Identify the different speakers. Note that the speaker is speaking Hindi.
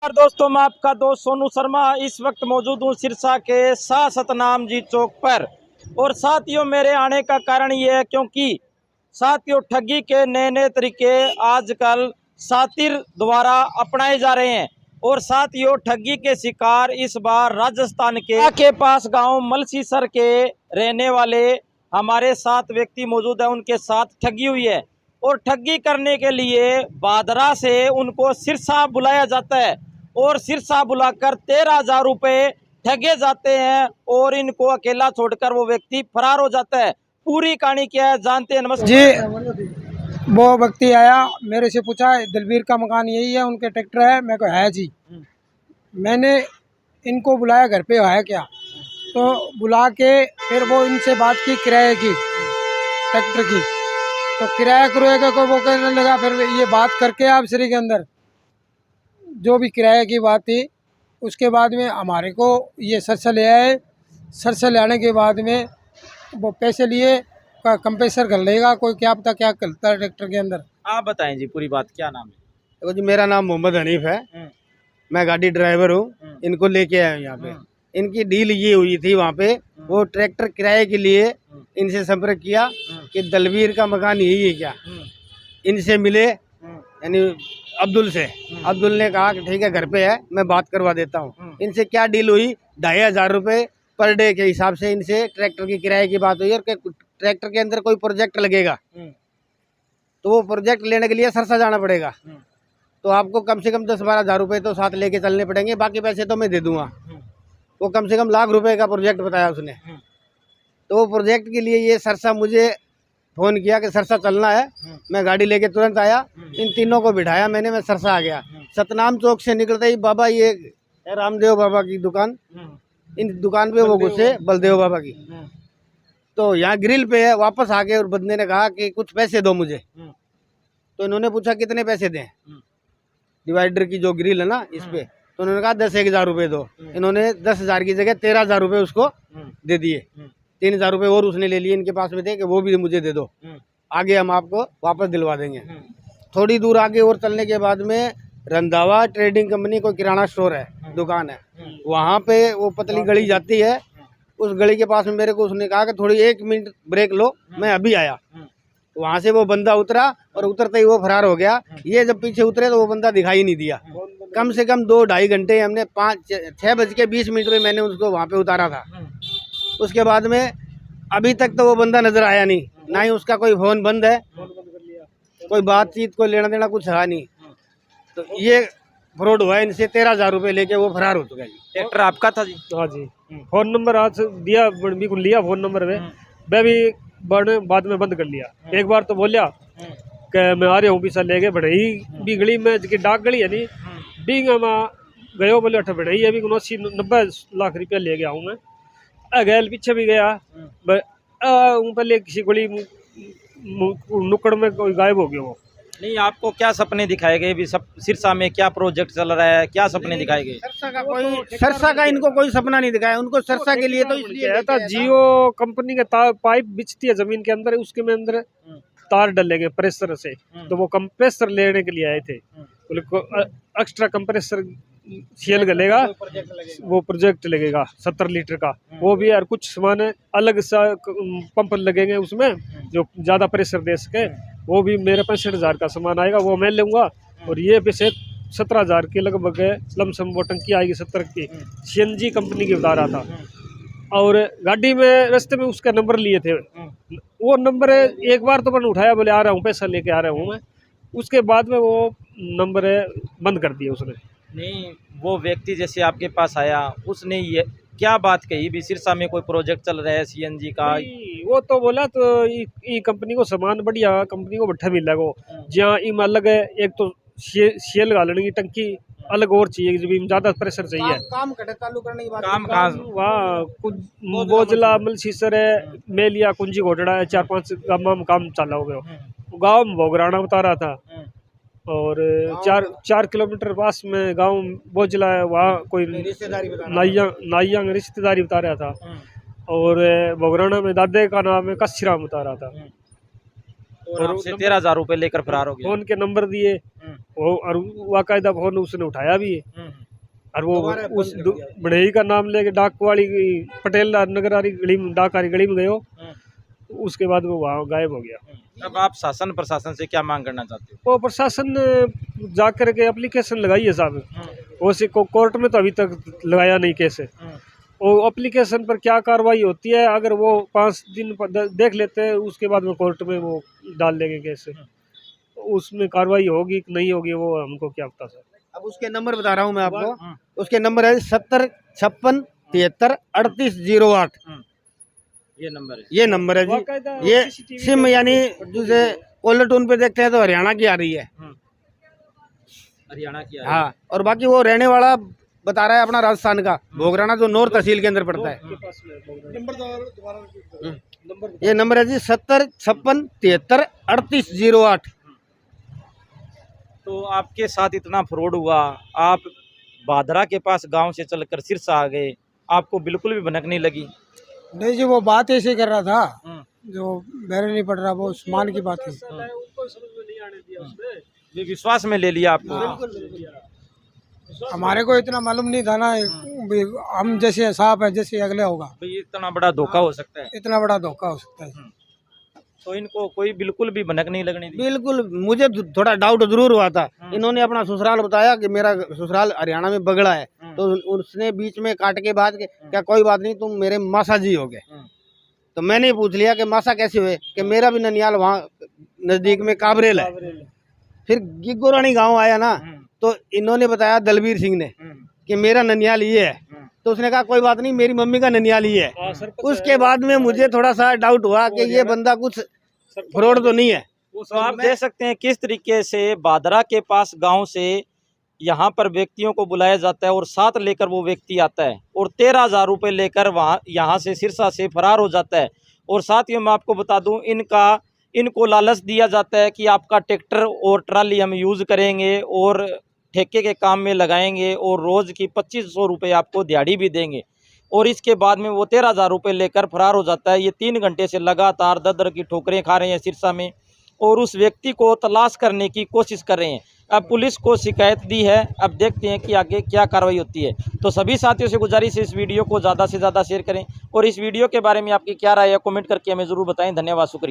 Speaker 1: और दोस्तों, मैं आपका दोस्त सोनू शर्मा इस वक्त मौजूद हूँ सिरसा के शाह सतनाम जी चौक पर। और साथियों, मेरे आने का कारण ये है क्योंकि साथियों, ठगी के नए नए तरीके आजकल सातिर द्वारा अपनाए जा रहे हैं। और साथियों, ठगी के शिकार इस बार राजस्थान के पास गांव मलसीसर के रहने वाले हमारे 7 व्यक्ति मौजूद हैं। उनके साथ ठगी हुई है और ठगी करने के लिए बादरा से उनको सिरसा बुलाया जाता है और सिरसा बुलाकर 13,000 रुपये ठगे जाते हैं और इनको अकेला छोड़कर वो व्यक्ति फरार हो जाता है। पूरी कहानी क्या है जानते हैं। नमस्ते
Speaker 2: जी। वो व्यक्ति आया, मेरे से पूछा दलबीर का मकान यही है, उनके ट्रैक्टर है। मैं को है जी। मैंने इनको बुलाया घर पे, है क्या, तो बुला के फिर वो इनसे बात की किराए की, ट्रैक्टर की। तो किराया करोएगा को वो कहने लगा, फिर ये बात करके आप श्री के अंदर जो भी किराए की बात थी, उसके बाद में हमारे को ये सरसा ले आए। सरसा ले आने के बाद में वो पैसे लिए, कंप्रेसर कर लेगा कोई, क्या पता क्या करता है ट्रैक्टर के अंदर।
Speaker 1: आप बताएं जी पूरी बात, क्या नाम है?
Speaker 3: देखो जी, मेरा नाम मोहम्मद हनीफ है। मैं गाड़ी ड्राइवर हूँ। इनको लेके आया हूँ यहाँ पे। इनकी डील ये हुई थी वहाँ पे, वो ट्रैक्टर किराए के लिए इनसे संपर्क किया कि दलवीर का मकान यही है क्या। इनसे मिले, यानी अब्दुल से। अब्दुल ने कहा कि ठीक है घर पे है, मैं बात करवा देता हूँ। इनसे क्या डील हुई, 2,500 रुपये पर डे के हिसाब से इनसे ट्रैक्टर की किराए की बात हुई। और ट्रैक्टर के अंदर कोई प्रोजेक्ट लगेगा तो वो प्रोजेक्ट लेने के लिए सरसा जाना पड़ेगा। तो आपको कम से कम 10-12 हज़ार रुपये तो साथ लेके चलने पड़ेंगे, बाकी पैसे तो मैं दे दूंगा। वो कम से कम लाख रुपए का प्रोजेक्ट बताया उसने। तो वो प्रोजेक्ट के लिए ये सरसा मुझे फ़ोन किया कि सरसा चलना है। मैं गाड़ी लेके तुरंत आया, इन तीनों को बिठाया मैंने, मैं सरसा आ गया। सतनाम चौक से निकलते ही बाबा, ये है रामदेव बाबा की दुकान, इन दुकान पे वो घुसे, बलदेव बाबा की। तो यहाँ ग्रिल पे है, वापस आ गए और बंदे ने कहा कि कुछ पैसे दो मुझे। तो इन्होंने पूछा कितने पैसे दें, डिवाइडर की जो ग्रिल है ना इस पे। तो उन्होंने कहा 10,000 रुपये दो। इन्होंने 10,000 की जगह 13,000 रुपये उसको दे दिए। 3,000 रुपये और उसने ले लिए, इनके पास में थे कि वो भी मुझे दे दो, आगे हम आपको वापस दिलवा देंगे। थोड़ी दूर आगे और चलने के बाद में रंधावा ट्रेडिंग कंपनी कोई किराना स्टोर है, दुकान है, वहाँ पे वो पतली गली जाती है। उस गली के पास में मेरे को उसने कहा कि थोड़ी 1 मिनट ब्रेक लो, मैं अभी आया। वहाँ से वो बंदा उतरा और उतरते ही वो फरार हो गया। ये जब पीछे उतरे तो वो बंदा दिखाई नहीं दिया। कम से कम 2-2.5 घंटे हमने 6:20 पे मैंने उसको वहाँ पे उतारा था। उसके बाद में अभी तक तो वो बंदा नजर आया नहीं, ना ही उसका कोई फोन बंद है, कोई बातचीत, कोई लेना देना कुछ है नहीं। तो ये फ्रॉड हुआ, इनसे 13,000 रुपये लेके वो फरार हो चुका है।
Speaker 1: ट्रैक्टर आपका था जी?
Speaker 4: हाँ जी। फोन नंबर आज दिया, बिल्कुल लिया फोन नंबर में। मैं भी बाद में बंद कर लिया। एक बार तो बोलिया कि मैं आ रहा हूँ पीछा लेके, बढ़ई भी गली में जी डाक गली है नहीं, बींगा में गयो बोले अठ बढ़ई है भी 80-90 लाख रुपया ले गया हूँ मैं। गैल पीछे भी गया, पहले किसी गली नुक्कड़ में कोई गायब हो गया वो।
Speaker 1: नहीं, आपको क्या सपने दिखाए गए भी? सब सिरसा में क्या प्रोजेक्ट चल रहा है, क्या सपने दिखाए गए?
Speaker 3: सरसा का इनको कोई सपना नहीं दिखाया। उनको सरसा के लिए तो इसलिए
Speaker 4: था, जियो कंपनी के तार पाइप बिछती है जमीन के अंदर, उसके में अंदर तार डलेंगे प्रेशर से। तो वो कंप्रेसर लेने के लिए आए थे। एक्स्ट्रा कंप्रेसर सीएल गलेगा, वो प्रोजेक्ट लगेगा 70 लीटर का, वो भी। और कुछ सामान अलग सा पंप लगेंगे उसमें जो ज्यादा प्रेशर दे सके, वो भी मेरे 65,000 का सामान आएगा, वो मैं लूँगा। और ये पैसे 17,000 के लगभग लमसम वो टंकी आएगी 70 की, सीएनजी कंपनी की बता रहा था। और गाड़ी में रास्ते में उसका नंबर लिए थे, वो नंबर एक बार तो मैंने उठाया, बोले आ रहा हूँ, पैसा लेके आ रहा हूँ मैं। उसके बाद में वो नंबर बंद कर दिया उसने।
Speaker 1: नहीं, वो व्यक्ति जैसे आपके पास आया, उसने ये क्या बात कही भी सिरसा में कोई प्रोजेक्ट चल रहा है सीएनजी का?
Speaker 4: वो तो बोला तो ई कंपनी को सामान बढ़िया कंपनी को बढ़ा मिल लगो, जहाँ इम अलग है। एक तो सीएल गालने की टंकी अलग और चाहिए, जब ज्यादा प्रेशर चाहिए।
Speaker 3: काम कटे चालू करने की बात।
Speaker 1: काम कहाँ?
Speaker 4: वहाँ कुछ बोजला मलसीसर है, मेलिया कुंजी घोटड़ा है, 4-5 गाँव में काम चाला हो गया। गाँव में भोगराना बता रहा था, और 4 किलोमीटर पास में गांव बोझला है, वहाँ कोई नाइया रिश्तेदारी बता रहा था। और भोगराना में दादे का नाम है कश्यराम बता रहा था।
Speaker 1: और आपसे 13,000 रुपए लेकर फरार हो गया।
Speaker 4: फोन के नंबर दिए वो, और बाकायदा फोन उसने उठाया भी है। और वो उस बढ़ई का नाम लेके डाक वाली पटेल नगर वाली गली में, डाक वाली गली में गए हो, उसके बाद वो वहाँ गायब हो गया।
Speaker 1: अब आप शासन प्रशासन से क्या मांग करना चाहते हो?
Speaker 4: वो प्रशासन ने जा कर के एप्लीकेशन लगाई है साहब, उसी को कोर्ट में तो अभी तक लगाया नहीं केस। वो एप्लीकेशन पर क्या कार्रवाई होती है, अगर वो 5 दिन देख लेते हैं, उसके बाद में कोर्ट में वो डाल देंगे केस। उसमें कार्रवाई होगी कि नहीं होगी वो हमको क्या पता सर।
Speaker 3: अब उसके नंबर बता रहा हूँ मैं आपको, उसके नंबर है 70 56 73 38 08।
Speaker 1: ये नंबर है,
Speaker 3: ये नंबर है जी। ये सिम यानी जैसे कॉलर टून पे देखते हैं तो हरियाणा की आ रही है।
Speaker 1: हरियाणा की है।
Speaker 3: हाँ, और बाकी वो रहने वाला बता रहा है अपना राजस्थान का, भोगराना, जो नौर तहसील के अंदर पड़ता है। ये नंबर है जी 70 56 73 38 08।
Speaker 1: तो आपके साथ इतना फ्रॉड हुआ, आप बादरा के पास गांव से चलकर सिरसा आ गए, आपको बिल्कुल भी भनक नहीं लगी?
Speaker 2: नहीं जी, वो बात ऐसे कर रहा था, जो बहरे नहीं पड़ रहा, वो उस्मान की बात है।
Speaker 1: ये विश्वास में ले लिया आपको?
Speaker 2: हमारे को इतना मालूम नहीं था ना, हम जैसे साहब है जैसे अगले होगा,
Speaker 1: भाई इतना बड़ा धोखा हो सकता है?
Speaker 2: इतना बड़ा धोखा हो सकता है।
Speaker 1: तो इनको कोई बिल्कुल भी भनक नहीं लगनी दी?
Speaker 3: बिल्कुल, मुझे थोड़ा डाउट जरूर हुआ था। इन्होंने अपना ससुराल बताया कि मेरा ससुराल हरियाणा में बगड़ा है, तो उसने बीच में काट के बाद क्या कोई बात नहीं, तुम मेरे मासा जी हो गए। तो मैंने पूछ लिया कि मासा कैसे हुए, कि मेरा भी ननियाल वहाँ नजदीक में काबरेल है। फिर गिग्गोरानी गाँव आया ना, तो इन्होंने बताया दलबीर सिंह ने कि मेरा ननियाल ये है। तो उसने कहा कोई बात नहीं, मेरी मम्मी का ननियाल ही है। उसके बाद में मुझे थोड़ा सा डाउट हुआ कि ये बंदा कुछ फ्रॉड तो नहीं है।
Speaker 1: तो आप देख सकते हैं किस तरीके से बादरा के पास गांव से यहाँ पर व्यक्तियों को बुलाया जाता है और साथ लेकर वो व्यक्ति आता है और 13,000 रुपये लेकर वहाँ यहाँ से सिरसा से फरार हो जाता है। और साथ ही मैं आपको बता दूँ, इनको लालच दिया जाता है कि आपका ट्रैक्टर और ट्राली हम यूज़ करेंगे और ठेके के काम में लगाएंगे और रोज़ की 2500 रुपये आपको दिहाड़ी भी देंगे। और इसके बाद में वो 13,000 रुपये लेकर फरार हो जाता है। ये 3 घंटे से लगातार दर की ठोकरें खा रहे हैं सिरसा में और उस व्यक्ति को तलाश करने की कोशिश कर रहे हैं। अब पुलिस को शिकायत दी है, अब देखते हैं कि आगे क्या कार्रवाई होती है। तो सभी साथियों से गुजारिश है इस वीडियो को ज़्यादा से ज़्यादा शेयर करें और इस वीडियो के बारे में आपकी क्या राय है कमेंट करके हमें ज़रूर बताएं। धन्यवाद, शुक्रिया।